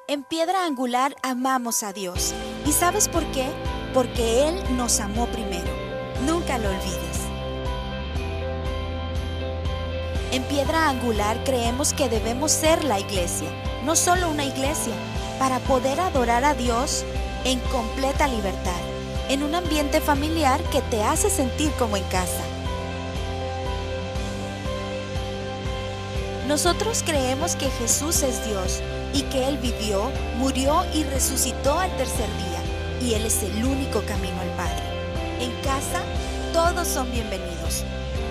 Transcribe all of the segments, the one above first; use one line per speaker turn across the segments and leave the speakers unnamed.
En Piedra Angular amamos a Dios. ¿Y sabes por qué? Porque Él nos amó primero. Nunca lo olvides. En Piedra Angular creemos que debemos ser la iglesia, no solo una iglesia, para poder adorar a Dios en completa libertad, en un ambiente familiar que te hace sentir como en casa. Nosotros creemos que Jesús es Dios y que Él vivió, murió y resucitó al tercer día, y Él es el único camino al Padre. En casa, todos son bienvenidos.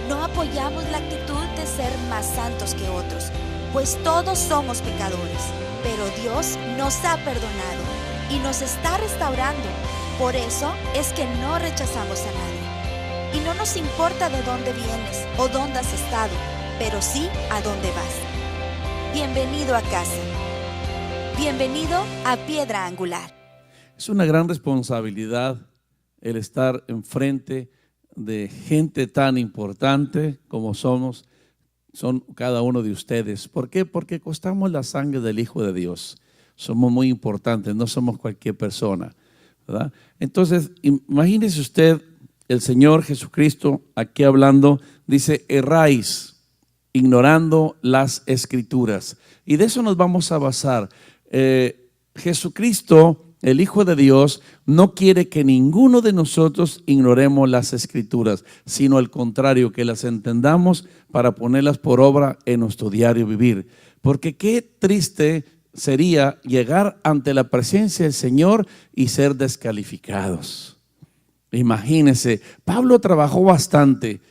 No apoyamos la actitud de ser más santos que otros, pues todos somos pecadores, pero Dios nos ha perdonado y nos está restaurando. Por eso es que no rechazamos a nadie. Y no nos importa de dónde vienes o dónde has estado, pero sí a dónde vas. Bienvenido a casa. Bienvenido a Piedra Angular.
Es una gran responsabilidad el estar enfrente de gente tan importante como son cada uno de ustedes. ¿Por qué? Porque costamos la sangre del Hijo de Dios. Somos muy importantes, no somos cualquier persona, ¿verdad? Entonces, imagínese usted el Señor Jesucristo aquí hablando, dice: erráis ignorando las Escrituras. Y de eso nos vamos a basar. Jesucristo, el Hijo de Dios, no quiere que ninguno de nosotros ignoremos las Escrituras, sino al contrario, que las entendamos para ponerlas por obra en nuestro diario vivir. Porque qué triste sería llegar ante la presencia del Señor y ser descalificados. Imagínense, Pablo trabajó bastante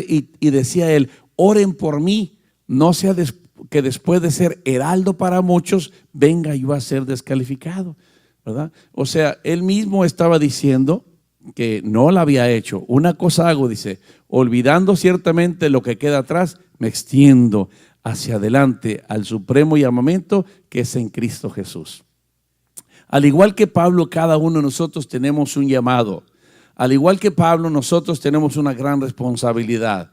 y decía él: oren por mí, no sea que después de ser heraldo para muchos, venga yo a ser descalificado, ¿verdad? O sea, él mismo estaba diciendo que no la había hecho. Una cosa hago, dice, olvidando ciertamente lo que queda atrás, me extiendo hacia adelante al supremo llamamiento que es en Cristo Jesús. Al igual que Pablo, cada uno de nosotros tenemos un llamado. Al igual que Pablo, nosotros tenemos una gran responsabilidad.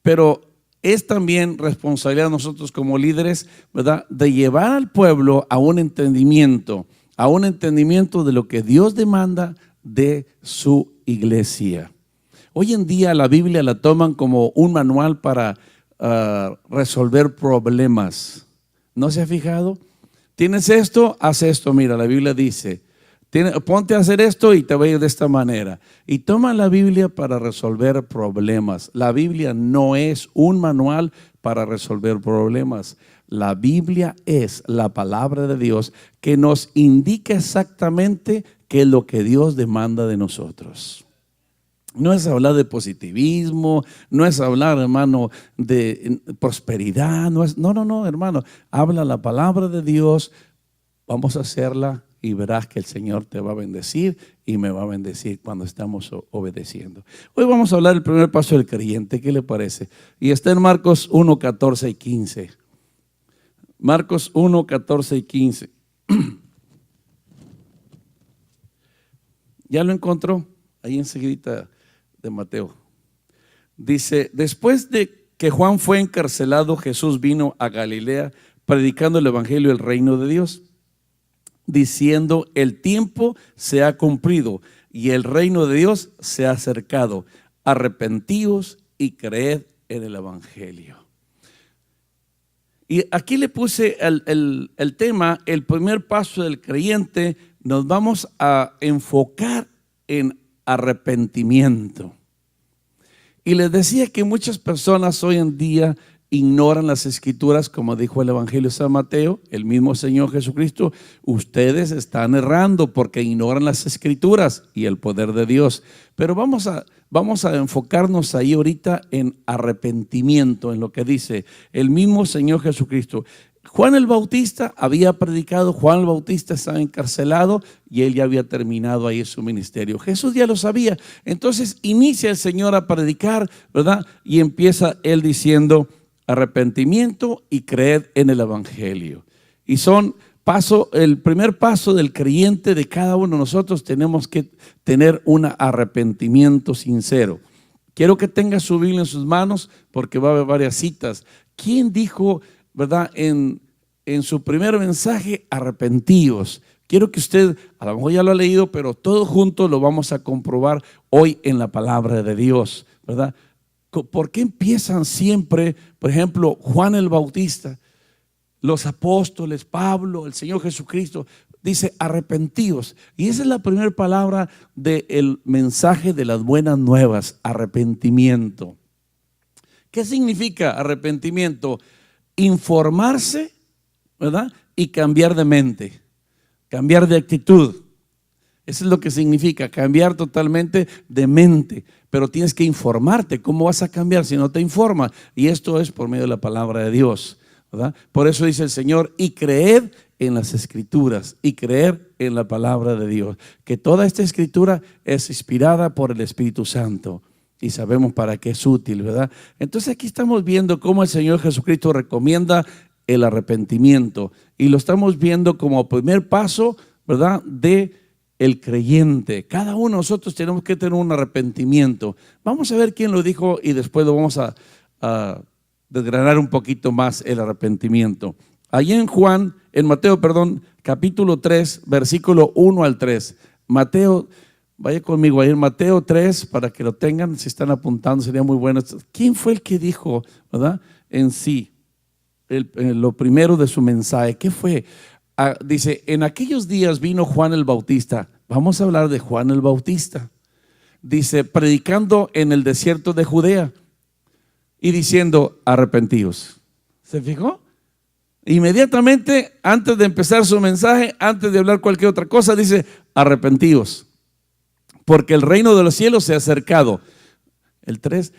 Pero es también responsabilidad de nosotros como líderes, ¿verdad?, de llevar al pueblo a un entendimiento de lo que Dios demanda de su iglesia. Hoy en día la Biblia la toman como un manual para resolver problemas. ¿No se ha fijado? Tienes esto, haz esto. Mira, la Biblia dice: ponte a hacer esto y te va a ir de esta manera. Y toma la Biblia para resolver problemas. La Biblia no es un manual para resolver problemas. La Biblia es la palabra de Dios que nos indica exactamente qué es lo que Dios demanda de nosotros. No es hablar de positivismo, no es hablar, hermano, de prosperidad. No, hermano. Habla la palabra de Dios, vamos a hacerla y verás que el Señor te va a bendecir y me va a bendecir cuando estamos obedeciendo. Hoy vamos a hablar del primer paso del creyente. ¿Qué le parece? Y está en Marcos 1, 14 y 15. Marcos 1, 14 y 15. ¿Ya lo encontró? Ahí enseguida de Mateo. Dice: después de que Juan fue encarcelado, Jesús vino a Galilea predicando el evangelio del reino de Dios, diciendo: el tiempo se ha cumplido y el reino de Dios se ha acercado. Arrepentíos y creed en el evangelio. Y aquí le puse el tema, el primer paso del creyente. Nos vamos a enfocar en arrepentimiento. Y les decía que muchas personas hoy en día ignoran las Escrituras, como dijo el Evangelio de San Mateo, el mismo Señor Jesucristo: ustedes están errando porque ignoran las Escrituras y el poder de Dios. Pero vamos a enfocarnos ahí ahorita en arrepentimiento, en lo que dice el mismo Señor Jesucristo. Juan el Bautista había predicado, Juan el Bautista estaba encarcelado y él ya había terminado ahí su ministerio. Jesús ya lo sabía. Entonces inicia el Señor a predicar, ¿verdad? Y empieza él diciendo: arrepentimiento y creed en el evangelio. Y el primer paso del creyente, de cada uno de nosotros, tenemos que tener un arrepentimiento sincero. Quiero que tenga su Biblia en sus manos porque va a haber varias citas. ¿Quién dijo, verdad, en en su primer mensaje, arrepentíos. Quiero que usted, a lo mejor ya lo ha leído, pero todo junto lo vamos a comprobar hoy en la palabra de Dios, ¿verdad? ¿Por qué empiezan siempre, por ejemplo, Juan el Bautista, los apóstoles, Pablo, el Señor Jesucristo? Dice arrepentíos. Y esa es la primera palabra del mensaje de las buenas nuevas, arrepentimiento. ¿Qué significa arrepentimiento? Informarse, ¿verdad? Y cambiar de mente, cambiar de actitud. Eso es lo que significa, cambiar totalmente de mente. Pero tienes que informarte. ¿Cómo vas a cambiar si no te informas? Y esto es por medio de la palabra de Dios, ¿verdad? Por eso dice el Señor, y creed en las Escrituras, y creer en la palabra de Dios, que toda esta Escritura es inspirada por el Espíritu Santo y sabemos para qué es útil, ¿verdad? Entonces aquí estamos viendo cómo el Señor Jesucristo recomienda el arrepentimiento y lo estamos viendo como primer paso, ¿verdad?, de el creyente. Cada uno de nosotros tenemos que tener un arrepentimiento. Vamos a ver quién lo dijo y después lo vamos a desgranar un poquito más el arrepentimiento. Allí en Mateo, capítulo 3, versículo 1 al 3. Mateo, vaya conmigo ahí en Mateo 3 para que lo tengan, si están apuntando sería muy bueno. ¿Quién fue el que dijo, verdad, en sí, lo primero de su mensaje? ¿Qué fue? Dice, en aquellos días vino Juan el Bautista. Vamos a hablar de Juan el Bautista. Dice, predicando en el desierto de Judea y diciendo, arrepentíos. ¿Se fijó? Inmediatamente, antes de empezar su mensaje, antes de hablar cualquier otra cosa, dice, arrepentíos, porque el reino de los cielos se ha acercado. El 3,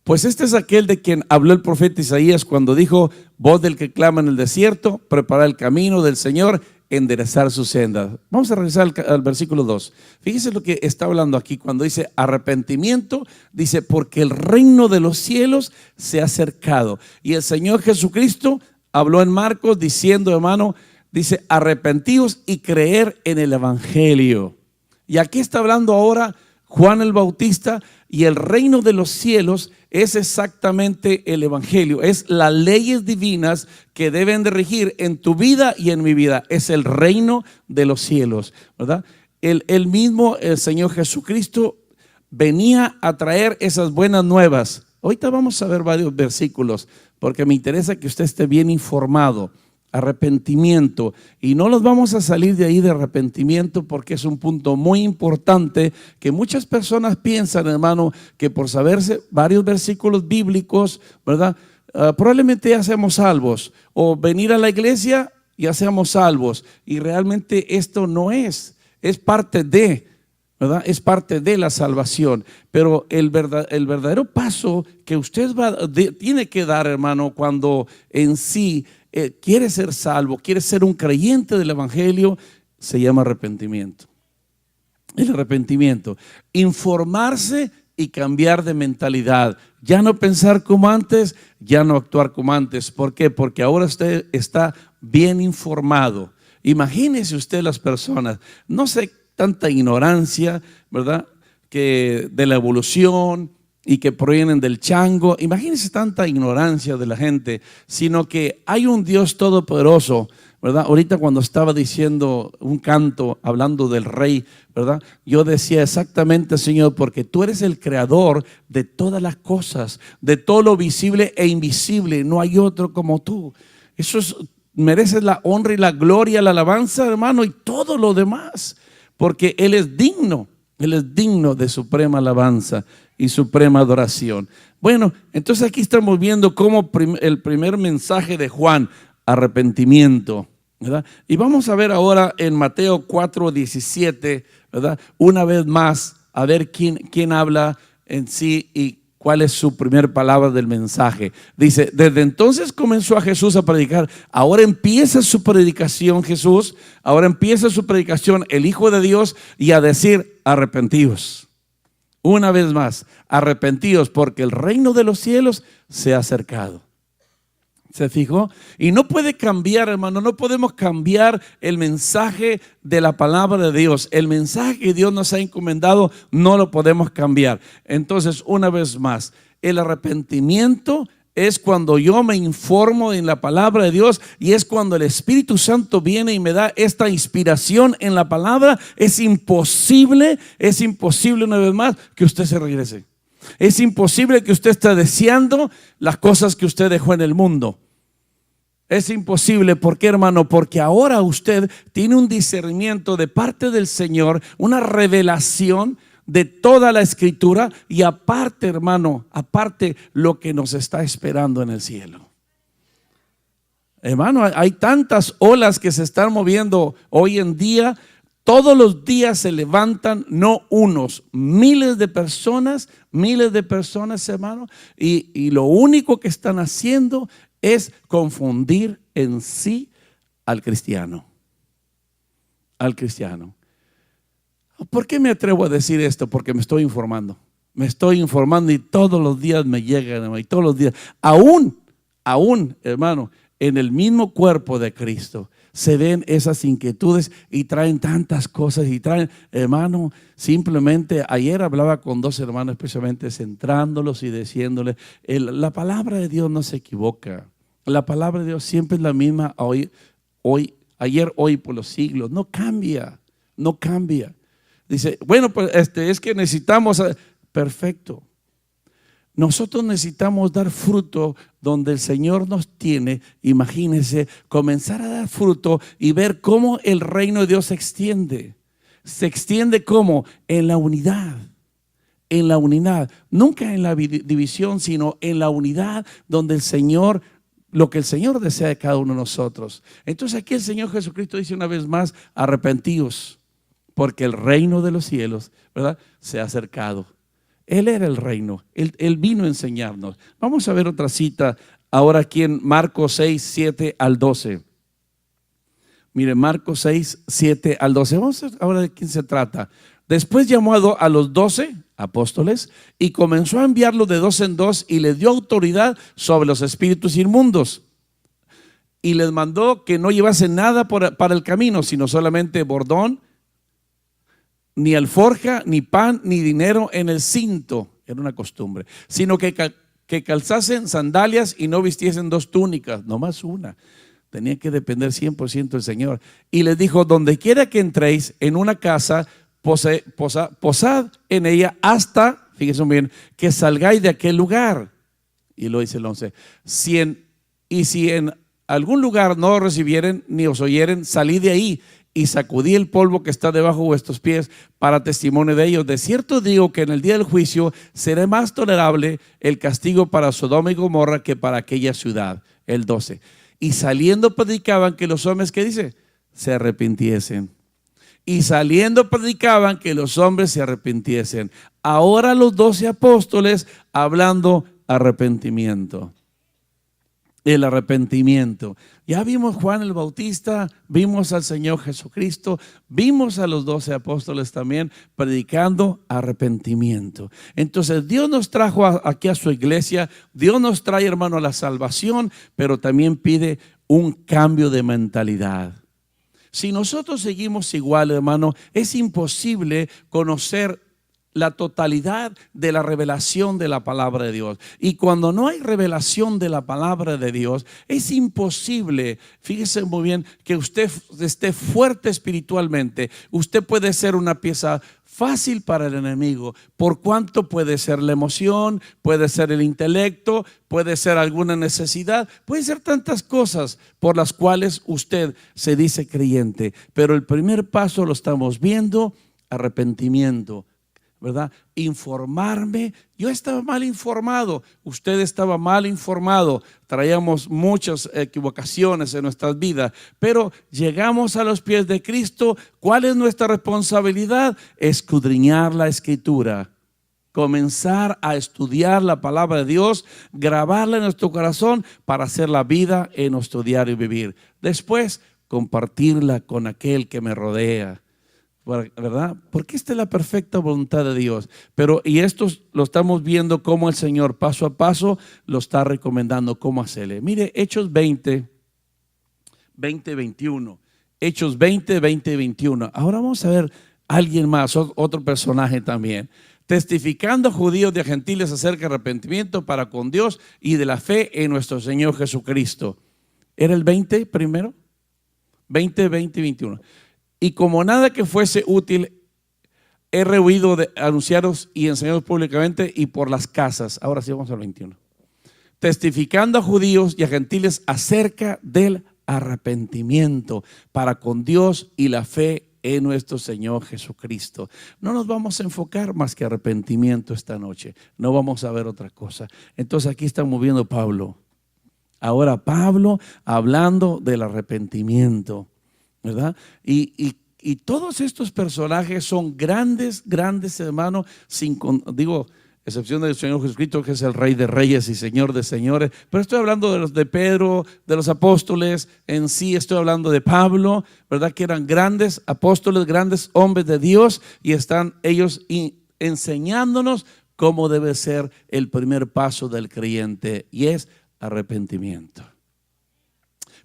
pues este es aquel de quien habló el profeta Isaías cuando dijo, voz del que clama en el desierto, preparar el camino del Señor, enderezar sus sendas. Vamos a regresar al versículo 2. Fíjese lo que está hablando aquí cuando dice arrepentimiento, dice, porque el reino de los cielos se ha acercado. Y el Señor Jesucristo habló en Marcos diciendo, hermano, dice, arrepentíos y creer en el evangelio. Y aquí está hablando ahora Juan el Bautista, y el reino de los cielos es exactamente el evangelio, es las leyes divinas que deben de regir en tu vida y en mi vida. Es el reino de los cielos, ¿verdad? El mismo Señor Jesucristo venía a traer esas buenas nuevas. Ahorita vamos a ver varios versículos porque me interesa que usted esté bien informado. Arrepentimiento, y no nos vamos a salir de ahí de arrepentimiento porque es un punto muy importante que muchas personas piensan, hermano, que por saberse varios versículos bíblicos, ¿verdad? Probablemente ya seamos salvos, o venir a la iglesia ya seamos salvos, y realmente esto no es parte de, ¿verdad? Es parte de la salvación, pero el verdadero paso que usted tiene que dar, hermano, cuando en sí quiere ser salvo, quiere ser un creyente del evangelio, se llama arrepentimiento. El arrepentimiento, informarse y cambiar de mentalidad, ya no pensar como antes, ya no actuar como antes. ¿Por qué? Porque ahora usted está bien informado. Imagínese usted las personas, no sé, tanta ignorancia, ¿verdad?, que de la evolución y que provienen del chango. Imagínense tanta ignorancia de la gente, sino que hay un Dios todopoderoso, ¿verdad? Ahorita cuando estaba diciendo un canto, hablando del rey, ¿verdad? Yo decía exactamente, Señor, porque tú eres el creador de todas las cosas, de todo lo visible e invisible, no hay otro como tú. Eso mereces la honra y la gloria, la alabanza, hermano, y todo lo demás, porque Él es digno de suprema alabanza y suprema adoración. Bueno, entonces aquí estamos viendo cómo el primer mensaje de Juan, arrepentimiento, ¿verdad? Y vamos a ver ahora en Mateo 4:17, ¿verdad? Una vez más, a ver quién habla en sí y cuál es su primer palabra del mensaje. Dice, desde entonces comenzó a Jesús a predicar. Ahora empieza su predicación Jesús, ahora empieza su predicación el Hijo de Dios, y a decir, arrepentíos. Una vez más, arrepentíos porque el reino de los cielos se ha acercado. ¿Se fijó? Y no puede cambiar, hermano, no podemos cambiar el mensaje de la palabra de Dios. El mensaje que Dios nos ha encomendado no lo podemos cambiar. Entonces, una vez más, el arrepentimiento es cuando yo me informo en la palabra de Dios, y es cuando el Espíritu Santo viene y me da esta inspiración en la palabra. Es imposible una vez más que usted se regrese. Es imposible que usted esté deseando las cosas que usted dejó en el mundo. Es imposible. ¿Por qué, hermano? Porque ahora usted tiene un discernimiento de parte del Señor, una revelación de toda la Escritura, y aparte, hermano, aparte lo que nos está esperando en el cielo. Hermano, hay tantas olas que se están moviendo hoy en día. Todos los días se levantan, no unos, miles de personas, hermano, y lo único que están haciendo es confundir en sí al cristiano. Al cristiano. ¿Por qué me atrevo a decir esto? Porque me estoy informando. Me estoy informando y todos los días me llegan, hermano, y todos los días. Aún, hermano, en el mismo cuerpo de Cristo se ven esas inquietudes y traen tantas cosas y traen, hermano, simplemente ayer hablaba con dos hermanos, especialmente centrándolos y diciéndoles, la palabra de Dios no se equivoca. La palabra de Dios siempre es la misma ayer, hoy, por los siglos. No cambia. Dice, bueno, pues es que necesitamos, perfecto. Nosotros necesitamos dar fruto donde el Señor nos tiene. Imagínense, comenzar a dar fruto y ver cómo el reino de Dios se extiende. Se extiende ¿cómo? En la unidad. En la unidad. Nunca en la división, sino en la unidad donde el Señor, lo que el Señor desea de cada uno de nosotros. Entonces aquí el Señor Jesucristo dice una vez más, arrepentíos, porque el reino de los cielos, ¿verdad?, se ha acercado. Él era el reino, él vino a enseñarnos. Vamos a ver otra cita ahora aquí en Marcos 6, 7 al 12. Mire, Marcos 6, 7 al 12. Vamos a ver ahora de quién se trata. Después llamó a los 12 apóstoles y comenzó a enviarlos de dos en dos, y les dio autoridad sobre los espíritus inmundos. Y les mandó que no llevasen nada para el camino, sino solamente bordón, ni alforja, ni pan, ni dinero en el cinto, era una costumbre, sino que calzasen sandalias y no vistiesen dos túnicas, no más una. Tenía que depender 100% del Señor. Y les dijo, donde quiera que entréis en una casa, posad en ella hasta, fíjense bien, que salgáis de aquel lugar. Y lo dice el 11, si en algún lugar no os recibieren ni os oyeren, salid de ahí y sacudí el polvo que está debajo de vuestros pies para testimonio de ellos. De cierto digo que en el día del juicio será más tolerable el castigo para Sodoma y Gomorra que para aquella ciudad. El 12. Y saliendo predicaban que los hombres, ¿qué dice? Se arrepintiesen. Y saliendo predicaban que los hombres se arrepintiesen. Ahora los 12 apóstoles hablando arrepentimiento. El arrepentimiento. Ya vimos Juan el Bautista, vimos al Señor Jesucristo, vimos a los 12 apóstoles también predicando arrepentimiento. Entonces Dios nos trajo aquí a su iglesia, Dios nos trae, hermano, la salvación, pero también pide un cambio de mentalidad. Si nosotros seguimos igual, hermano, es imposible conocer la totalidad de la revelación de la palabra de Dios. Y cuando no hay revelación de la palabra de Dios, es imposible, fíjese muy bien, que usted esté fuerte espiritualmente. Usted puede ser una pieza fácil para el enemigo, por cuanto puede ser la emoción, puede ser el intelecto, puede ser alguna necesidad, puede ser tantas cosas por las cuales usted se dice creyente. Pero el primer paso lo estamos viendo, arrepentimiento, ¿verdad? Informarme. Yo estaba mal informado, usted estaba mal informado, traíamos muchas equivocaciones en nuestras vidas, pero llegamos a los pies de Cristo. ¿Cuál es nuestra responsabilidad? Escudriñar la Escritura, comenzar a estudiar la palabra de Dios, grabarla en nuestro corazón para hacer la vida en nuestro diario vivir. Después, compartirla con aquel que me rodea, ¿verdad? Porque esta es la perfecta voluntad de Dios. Y esto lo estamos viendo cómo el Señor paso a paso lo está recomendando cómo hacerle. Mire, Hechos 20, 21. Hechos 20, 21. Ahora vamos a ver a alguien más, otro personaje también. testificando a judíos y a gentiles acerca de arrepentimiento para con Dios y de la fe en nuestro Señor Jesucristo. ¿Era el 20 primero? 20, 20 y 21. Y como nada que fuese útil, he rehuido de anunciaros y enseñaros públicamente y por las casas. Ahora sí vamos al 21. Testificando a judíos y a gentiles acerca del arrepentimiento para con Dios y la fe en nuestro Señor Jesucristo. No nos vamos a enfocar más que arrepentimiento esta noche. No vamos a ver otra cosa. Entonces aquí estamos viendo Pablo. Ahora Pablo hablando del arrepentimiento, ¿verdad? Y todos estos personajes son grandes, hermanos, excepción del Señor Jesucristo, que es el Rey de Reyes y Señor de Señores. Pero estoy hablando de los de Pedro, de los apóstoles en sí. Estoy hablando de Pablo, ¿verdad? Que eran grandes apóstoles, grandes hombres de Dios, y están ellos enseñándonos cómo debe ser el primer paso del creyente, y es arrepentimiento.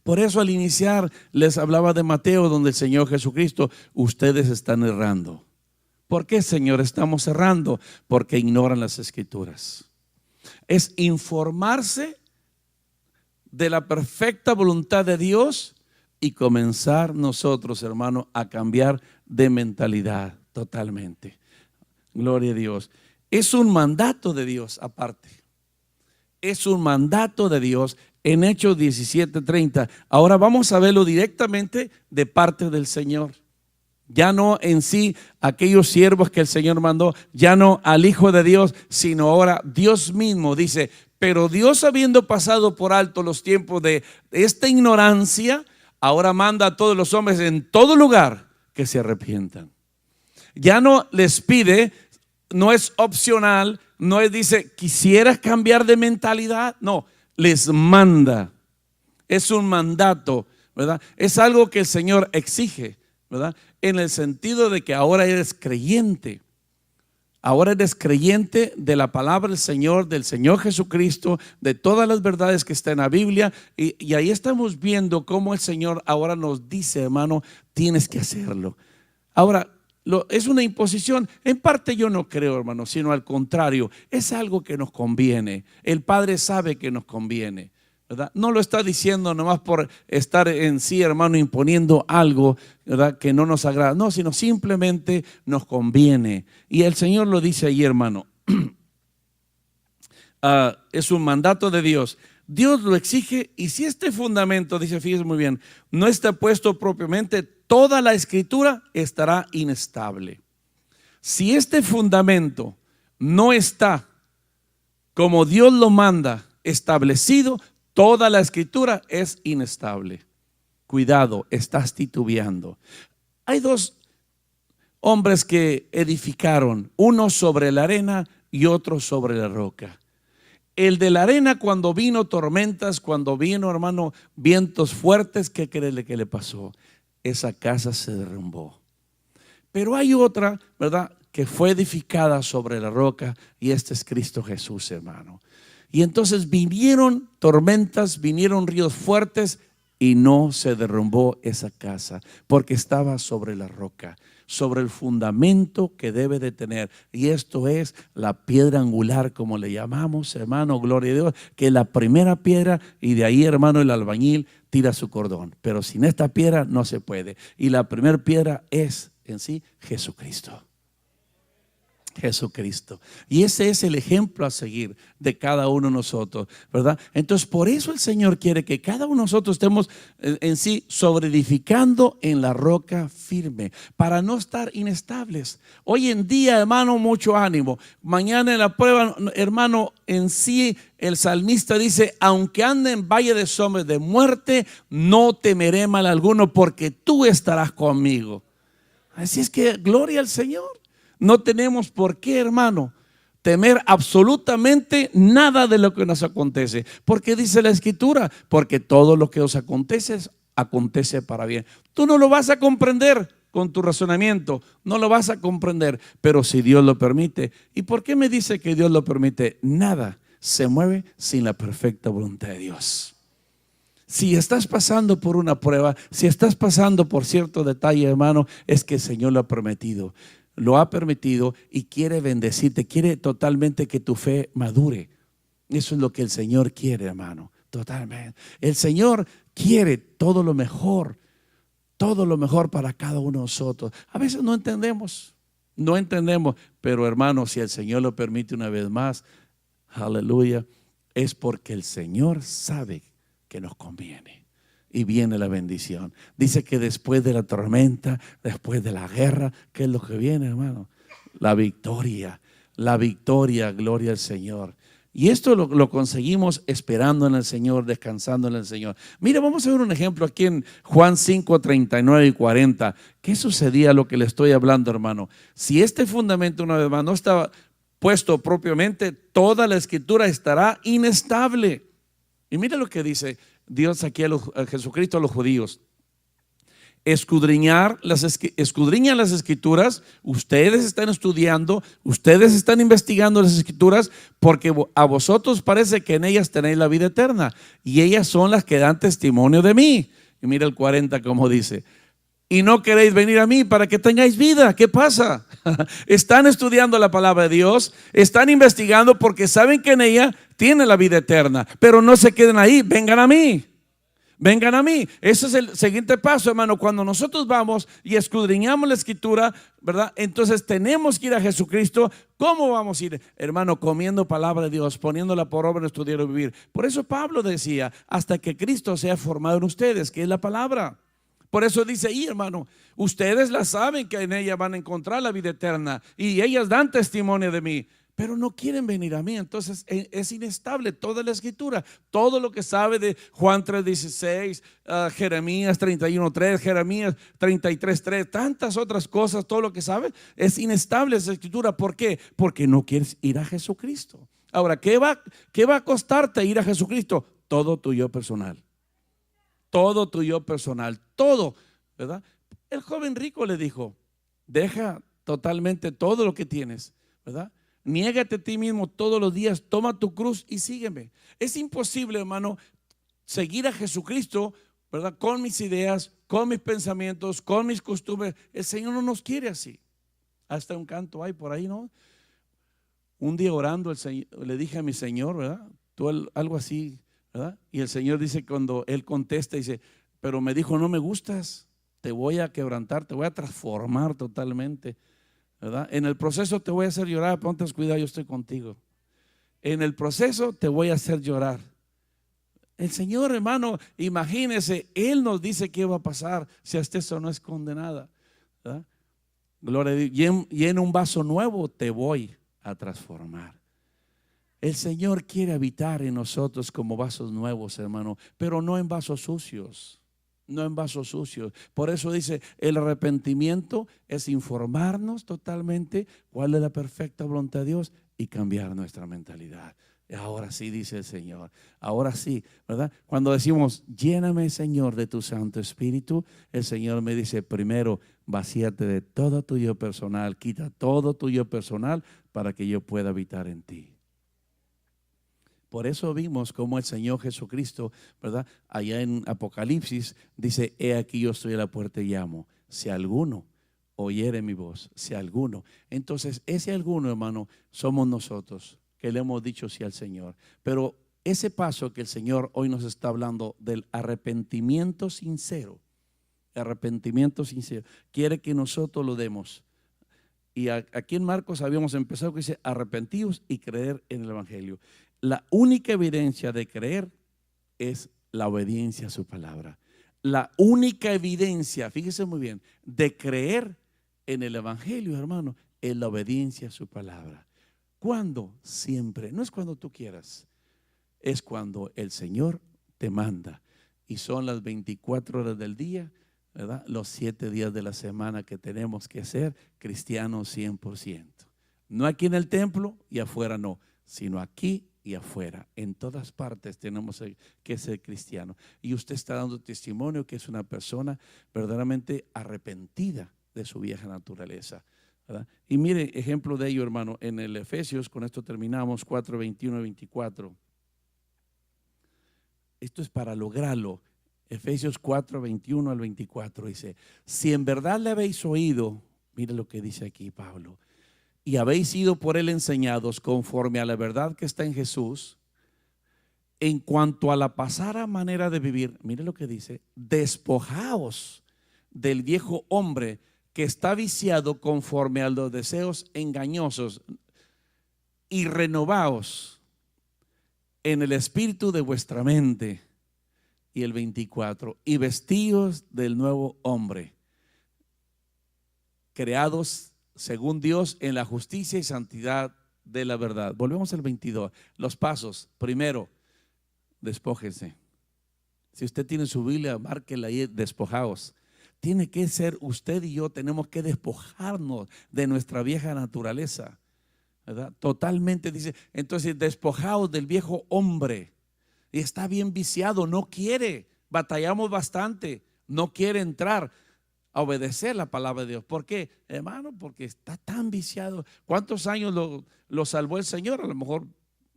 Por eso al iniciar les hablaba de Mateo, donde el Señor Jesucristo, ustedes están errando. ¿Por qué, Señor, estamos errando? Porque ignoran las Escrituras. Es informarse de la perfecta voluntad de Dios y comenzar nosotros, hermano, a cambiar de mentalidad totalmente. Gloria a Dios. Es un mandato de Dios aparte. Es un mandato de Dios en Hechos 17:30. Ahora vamos a verlo directamente de parte del Señor. Ya no en sí aquellos siervos que el Señor mandó, ya no al Hijo de Dios, sino ahora Dios mismo dice: pero Dios, habiendo pasado por alto los tiempos de esta ignorancia, ahora manda a todos los hombres en todo lugar que se arrepientan. Ya no les pide, no es opcional, no es dice, ¿quisieras cambiar de mentalidad? No, les manda. Es un mandato, ¿verdad? Es algo que el Señor exige, ¿verdad? En el sentido de que ahora eres creyente. Ahora eres creyente de la palabra del Señor Jesucristo, de todas las verdades que están en la Biblia. Y ahí estamos viendo cómo el Señor ahora nos dice, hermano, tienes que hacerlo. Ahora, es una imposición. En parte yo no creo, hermano, sino al contrario, es algo que nos conviene. El Padre sabe que nos conviene, ¿verdad? No lo está diciendo nomás por estar en sí, hermano, imponiendo algo, ¿verdad?, que no nos agrada. No, sino simplemente nos conviene. Y el Señor lo dice ahí, hermano. Es un mandato de Dios. Dios lo exige, y si este fundamento, dice, fíjese muy bien, no está puesto propiamente, toda la Escritura estará inestable. Si este fundamento no está como Dios lo manda, establecido, toda la Escritura es inestable. Cuidado, estás titubeando. Hay dos hombres que edificaron, uno sobre la arena y otro sobre la roca. El de la arena, cuando vino tormentas, cuando vino, hermano, vientos fuertes, ¿qué cree que le pasó? Esa casa se derrumbó. Pero hay otra, ¿verdad?, que fue edificada sobre la roca, y este es Cristo Jesús, hermano. Y entonces vinieron tormentas, vinieron ríos fuertes, y no se derrumbó esa casa, porque estaba sobre la roca, sobre el fundamento que debe de tener. Y esto es la piedra angular, como le llamamos, hermano, gloria a Dios, que es la primera piedra, y de ahí, hermano, el albañil tira su cordón. Pero sin esta piedra no se puede. Y la primera piedra es en sí Jesucristo. Jesucristo. Y ese es el ejemplo a seguir de cada uno de nosotros, ¿verdad? Entonces, por eso el Señor quiere que cada uno de nosotros estemos en sí sobreedificando en la roca firme, para no estar inestables. Hoy en día, hermano, mucho ánimo. Mañana en la prueba, hermano, en sí el salmista dice: aunque ande en valle de sombra de muerte, no temeré mal alguno, porque tú estarás conmigo. Así es que gloria al Señor. No tenemos por qué, hermano, temer absolutamente nada de lo que nos acontece. Porque dice la Escritura: porque todo lo que os acontece, acontece para bien. Tú no lo vas a comprender con tu razonamiento, no lo vas a comprender, pero si Dios lo permite. ¿Y por qué me dice que Dios lo permite? Nada se mueve sin la perfecta voluntad de Dios. Si estás pasando por una prueba, si estás pasando por cierto detalle, hermano, es que el Señor lo ha prometido. lo ha permitido y quiere bendecirte, quiere totalmente que tu fe madure. Eso es lo que el Señor quiere, hermano, totalmente. El Señor quiere todo lo mejor para cada uno de nosotros. A veces no entendemos, pero hermano, si el Señor lo permite una vez más, aleluya, es porque el Señor sabe que nos conviene y viene la bendición. Dice que después de la tormenta, después de la guerra, ¿qué es lo que viene, hermano? La victoria, gloria al Señor. Y esto lo conseguimos esperando en el Señor, descansando en el Señor. Mire, vamos a ver un ejemplo aquí en Juan 5, 39 y 40. ¿Qué sucedía lo que le estoy hablando, hermano? Si este fundamento una vez más no estaba puesto propiamente, toda la escritura estará inestable. Y mire lo que dice Dios aquí a Jesucristo a los judíos. Escudriñan las escrituras. Ustedes están estudiando, ustedes están investigando las escrituras, porque a vosotros parece que en ellas tenéis la vida eterna, y ellas son las que dan testimonio de mí. Y mira el 40 como dice: y no queréis venir a mí para que tengáis vida. ¿Qué pasa? Están estudiando la palabra de Dios, están investigando porque saben que en ella tiene la vida eterna, pero no se queden ahí, vengan a mí. Vengan a mí. Ese es el siguiente paso, hermano. Cuando nosotros vamos y escudriñamos la escritura, ¿verdad? Entonces tenemos que ir a Jesucristo. ¿Cómo vamos a ir, hermano? Comiendo palabra de Dios, poniéndola por obra en nuestro diario vivir. Por eso Pablo decía: hasta que Cristo sea formado en ustedes, que es la palabra. Por eso dice ahí, hermano, ustedes la saben que en ella van a encontrar la vida eterna, y ellas dan testimonio de mí, pero no quieren venir a mí. Entonces es inestable toda la escritura. Todo lo que sabe de Juan 3:16, Jeremías 31:3, Jeremías 33:3, tantas otras cosas, todo lo que sabe es inestable esa escritura. ¿Por qué? Porque no quieres ir a Jesucristo. Ahora, ¿qué va a costarte ir a Jesucristo? Todo tu yo personal. Todo tu yo personal, todo, ¿verdad? El joven rico le dijo: deja totalmente todo lo que tienes, ¿verdad? Niégate a ti mismo todos los días, toma tu cruz y sígueme. Es imposible, hermano, seguir a Jesucristo, ¿verdad? Con mis ideas, con mis pensamientos, con mis costumbres. El Señor no nos quiere así. Hasta un canto hay por ahí, ¿no? Un día orando, le dije a mi Señor, ¿verdad? Tú algo así, ¿verdad? Y el Señor dice, cuando Él contesta, dice: pero me dijo, no me gustas, te voy a quebrantar, te voy a transformar totalmente, ¿verdad? En el proceso te voy a hacer llorar, ponte cuidado, yo estoy contigo. En el proceso te voy a hacer llorar. El Señor, hermano, imagínese, Él nos dice qué va a pasar si hasta eso no es condenada, ¿verdad? Gloria a Dios. Y en un vaso nuevo te voy a transformar. El Señor quiere habitar en nosotros como vasos nuevos, hermano, pero no en vasos sucios. No en vasos sucios. Por eso dice, el arrepentimiento es informarnos totalmente cuál es la perfecta voluntad de Dios y cambiar nuestra mentalidad. Ahora sí, dice el Señor, ahora sí, ¿verdad? Cuando decimos, lléname, Señor, de tu Santo Espíritu, el Señor me dice, primero, vacíate de todo tu yo personal, quita todo tu yo personal para que yo pueda habitar en ti. Por eso vimos cómo el Señor Jesucristo, ¿verdad? Allá en Apocalipsis dice, he aquí yo estoy a la puerta y llamo, si alguno oyere mi voz, si alguno. Entonces ese alguno, hermano, somos nosotros que le hemos dicho sí al Señor. Pero ese paso que el Señor hoy nos está hablando del arrepentimiento sincero, quiere que nosotros lo demos. Y aquí en Marcos habíamos empezado que dice, arrepentidos y creer en el Evangelio. La única evidencia de creer es la obediencia a su palabra. La única evidencia, fíjese muy bien, de creer en el Evangelio, hermano, es la obediencia a su palabra. ¿Cuándo? Siempre. No es cuando tú quieras, es cuando el Señor te manda. Y son las 24 horas del día, ¿verdad? Los 7 días de la semana que tenemos que ser cristianos 100%. No aquí en el templo y afuera no, sino aquí y afuera. En todas partes tenemos que ser cristianos. Y usted está dando testimonio que es una persona verdaderamente arrepentida de su vieja naturaleza, ¿verdad? Y mire, ejemplo de ello, hermano, en el Efesios, con esto terminamos, 4:21 y 24. Esto es para lograrlo. Efesios 4:21 al 24 dice, si en verdad le habéis oído, Mire lo que dice aquí Pablo. Y habéis sido por él enseñados conforme a la verdad que está en Jesús, en cuanto a la pasada manera de vivir. Mire lo que dice: despojaos del viejo hombre que está viciado conforme a los deseos engañosos, y renovaos en el espíritu de vuestra mente. Y el 24, y vestíos del nuevo hombre, creados según Dios en la justicia y santidad de la verdad. Volvemos al 22. Los pasos. Primero, despójense. Si usted tiene su Biblia, márquela ahí: despojaos. Tiene que ser usted y yo, tenemos que despojarnos de nuestra vieja naturaleza, ¿verdad? Totalmente, dice. Entonces, despojaos del viejo hombre. Y está bien viciado, no quiere. Batallamos bastante, no quiere entrar a obedecer la palabra de Dios. ¿Por qué, hermano? Porque está tan viciado. ¿Cuántos años lo salvó el Señor? A lo mejor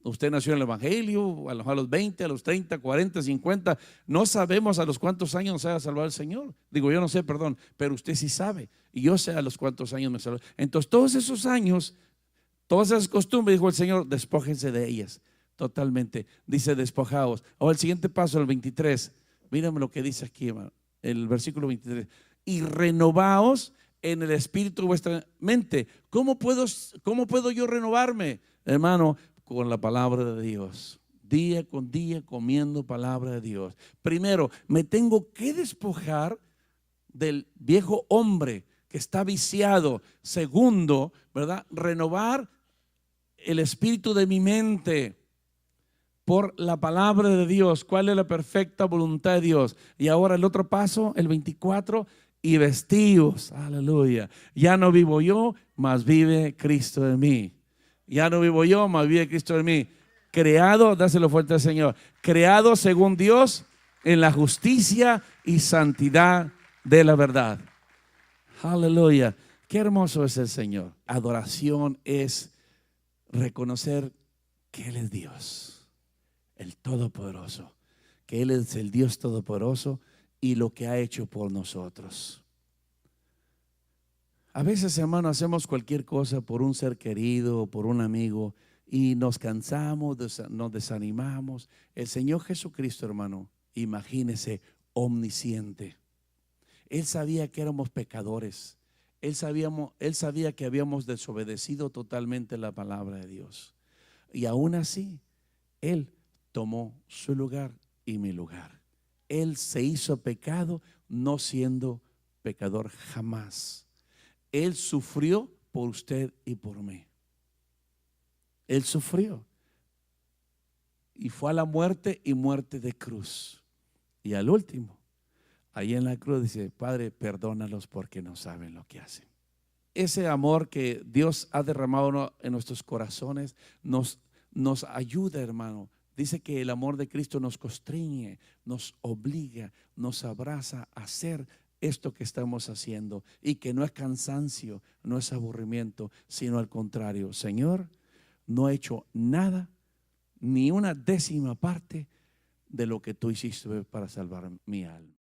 usted nació en el Evangelio, a lo mejor a los 20, a los 30, 40, 50. No sabemos a los cuántos años nos haya salvado el Señor. Digo, yo no sé, perdón, pero usted sí sabe. Y yo sé a los cuántos años me salvó. Entonces, todos esos años, todas esas costumbres, dijo el Señor, despójense de ellas. Totalmente. Dice: despojaos. Ahora el siguiente paso, el 23. Mírame lo que dice aquí, hermano, el versículo 23. Y renovaos en el espíritu de vuestra mente. ¿Cómo puedo yo renovarme, hermano? Con la palabra de Dios. Día con día comiendo palabra de Dios. Primero, me tengo que despojar del viejo hombre que está viciado. Segundo, ¿verdad? Renovar el espíritu de mi mente por la palabra de Dios. ¿Cuál es la perfecta voluntad de Dios? Y ahora el otro paso, el 24, y vestíos, aleluya. Ya no vivo yo, mas vive Cristo en mí. Ya no vivo yo, mas vive Cristo en mí. Creado, dáselo fuerte al Señor, creado según Dios en la justicia y santidad de la verdad. Aleluya. Qué hermoso es el Señor. Adoración es reconocer que Él es Dios, el Todopoderoso, que Él es el Dios Todopoderoso y lo que ha hecho por nosotros. A veces, hermano, hacemos cualquier cosa por un ser querido, por un amigo, y nos cansamos, nos desanimamos. El Señor Jesucristo, hermano, imagínese, omnisciente. Él sabía que éramos pecadores. Él sabía que habíamos desobedecido totalmente la palabra de Dios. Y aún así, Él tomó su lugar y mi lugar. Él se hizo pecado, no siendo pecador jamás. Él sufrió por usted y por mí. Él sufrió. Y fue a la muerte, y muerte de cruz. Y al último, ahí en la cruz dice: Padre, perdónalos porque no saben lo que hacen. Ese amor que Dios ha derramado en nuestros corazones nos ayuda, hermano. Dice que el amor de Cristo nos constriñe, nos obliga, nos abraza a hacer esto que estamos haciendo, y que no es cansancio, no es aburrimiento, sino al contrario: Señor, no he hecho nada, ni una décima parte de lo que tú hiciste para salvar mi alma.